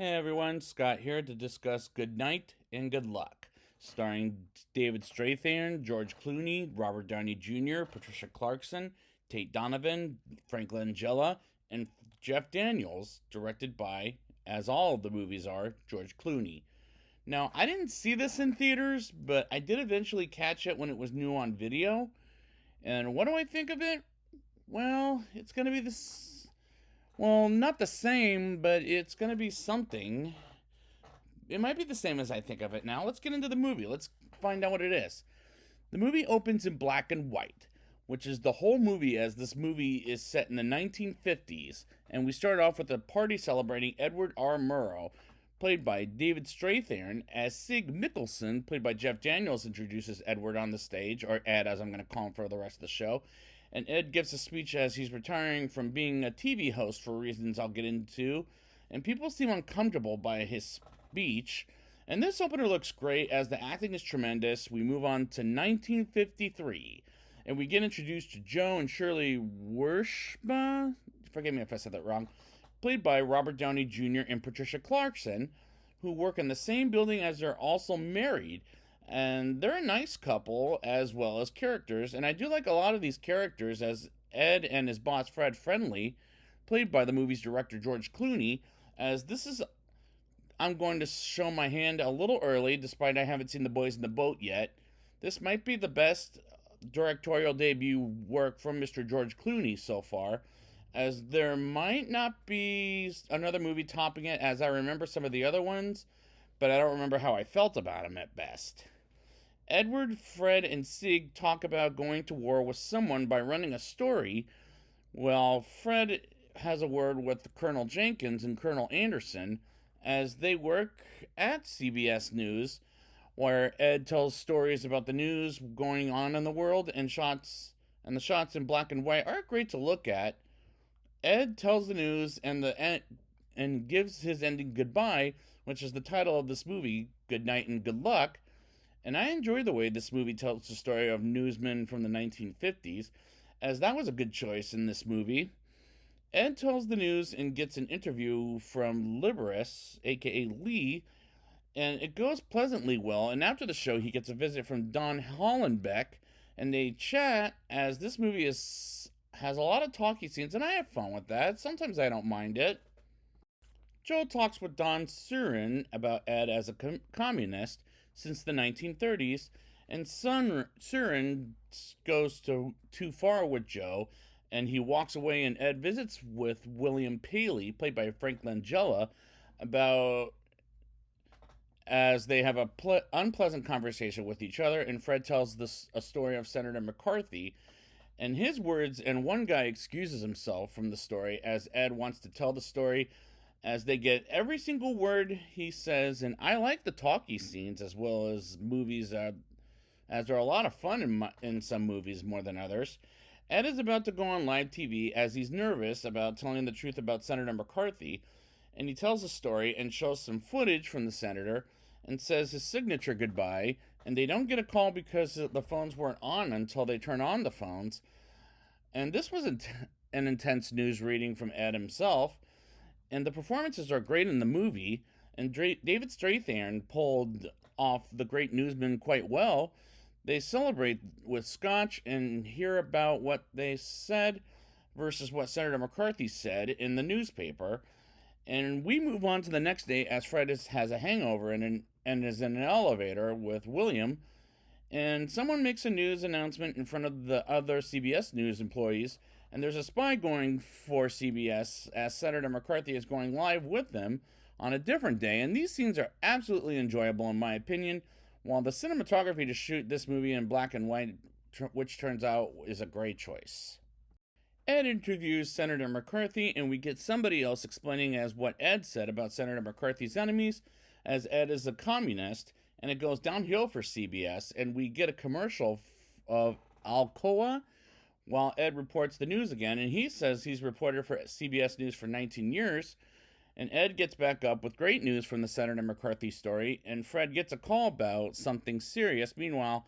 Hey everyone, Scott here to discuss Good Night and Good Luck, starring David Strathairn, George Clooney, Robert Downey Jr., Patricia Clarkson, Tate Donovan, Frank Langella, and Jeff Daniels, directed by, as all of the movies are, George Clooney. Now, I didn't see this in theaters, but I did eventually catch it when it was new on video. And what do I think of it? Well, it's going to be this. Well, not the same, but it's going to be something. It might be the same as I think of it now. Let's get into the movie. Let's find out what it is. The movie opens in black and white, which is the whole movie, as this movie is set in the 1950s. And we start off with a party celebrating Edward R. Murrow, played by David Strathairn, as Sig Mickelson, played by Jeff Daniels, introduces Edward on the stage, or Ed, as I'm going to call him for the rest of the show. And Ed gives a speech as he's retiring from being a TV host for reasons I'll get into. And people seem uncomfortable by his speech. And this opener looks great as the acting is tremendous. We move on to 1953. And we get introduced to Joe and Shirley Wershba. Forgive me if I said that wrong. Played by Robert Downey Jr. and Patricia Clarkson, who work in the same building as they're also married. And they're a nice couple as well as characters. And I do like a lot of these characters, as Ed and his boss Fred Friendly, played by the movie's director George Clooney, as this is. I'm going to show my hand a little early, despite I haven't seen The Boys in the Boat yet. This might be the best directorial debut work from Mr. George Clooney so far, as there might not be another movie topping it, as I remember some of the other ones, but I don't remember how I felt about him at best. Edward, Fred, and Sig talk about going to war with someone by running a story, while Fred has a word with Colonel Jenkins and Colonel Anderson as they work at CBS News, where Ed tells stories about the news going on in the world, and the shots in black and white are great to look at. Ed tells the news and gives his ending goodbye, which is the title of this movie, Good Night and Good Luck. And I enjoy the way this movie tells the story of newsmen from the 1950s, as that was a good choice in this movie. Ed tells the news and gets an interview from Liberis, aka Lee, and it goes pleasantly well. And after the show, he gets a visit from Don Hollenbeck, and they chat, as this movie has a lot of talky scenes, and I have fun with that. Sometimes I don't mind it. Joe talks with Don Surin about Ed as a communist since the 1930s, and Surin goes too far with Joe, and he walks away, and Ed visits with William Paley, played by Frank Langella, about as they have a unpleasant conversation with each other, and Fred tells a story of Senator McCarthy and his words, and one guy excuses himself from the story as Ed wants to tell the story, as they get every single word he says. And I like the talky scenes as well as movies, as they're a lot of fun in some movies more than others. Ed is about to go on live TV as he's nervous about telling the truth about Senator McCarthy, and he tells a story and shows some footage from the senator and says his signature goodbye, and they don't get a call because the phones weren't on until they turn on the phones. And this was an intense news reading from Ed himself, and the performances are great in the movie, and David Strathairn pulled off the great newsman quite well. They celebrate with scotch and hear about what they said versus what Senator McCarthy said in the newspaper. And we move on to the next day as Fred has a hangover and is in an elevator with William. And someone makes a news announcement in front of the other CBS News employees. And there's a spy going for CBS as Senator McCarthy is going live with them on a different day. And these scenes are absolutely enjoyable in my opinion, while the cinematography to shoot this movie in black and white, which turns out is a great choice. Ed interviews Senator McCarthy, and we get somebody else explaining as what Ed said about Senator McCarthy's enemies, as Ed is a communist, and it goes downhill for CBS, and we get a commercial of Alcoa while Ed reports the news again, and he says he's reported for CBS News for 19 years, and Ed gets back up with great news from the Senator McCarthy story, and Fred gets a call about something serious. Meanwhile,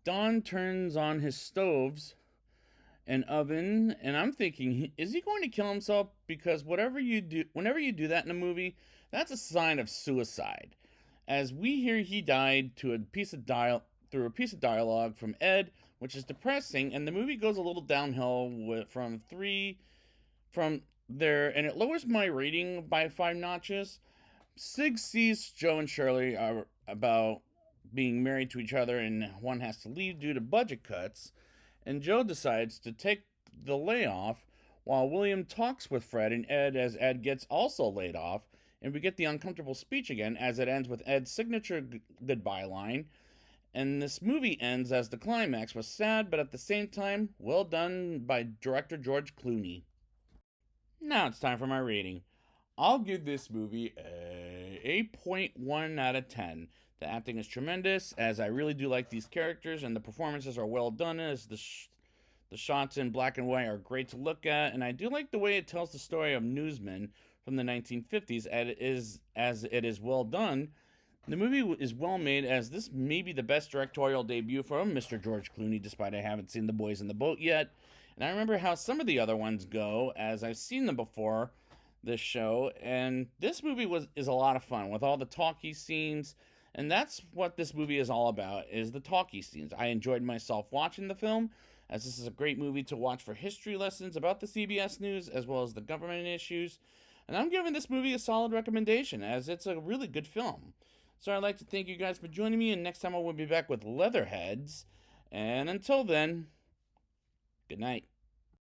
Don turns on his stoves and oven, and I'm thinking, is he going to kill himself? Because whenever you do that in a movie, That's a sign of suicide. As we hear he died to a piece of through a piece of dialogue from Ed, which is depressing, and the movie goes a little downhill from 3 from there, and it lowers my rating by 5 notches. Sig sees Joe and Shirley are about being married to each other, and one has to leave due to budget cuts, and Joe decides to take the layoff while William talks with Fred and Ed as Ed gets also laid off, and we get the uncomfortable speech again as it ends with Ed's signature goodbye line. And this movie ends as the climax was sad, but at the same time, well done by director George Clooney. Now it's time for my rating. I'll give this movie a 8.1 out of 10. The acting is tremendous, as I really do like these characters, and the performances are well done, as the shots in black and white are great to look at, and I do like the way it tells the story of newsmen from the 1950s, as it is well done. The movie is well made, as this may be the best directorial debut from Mr. George Clooney, despite I haven't seen The Boys in the Boat yet. And I remember how some of the other ones go, as I've seen them before this show, and this movie is a lot of fun with all the talkie scenes, and that's what this movie is all about, is the talkie scenes. I enjoyed myself watching the film, as this is a great movie to watch for history lessons about the CBS News as well as the government issues. And I'm giving this movie a solid recommendation, as it's a really good film. So I'd like to thank you guys for joining me, and next time I will be back with Leatherheads. And until then, good night.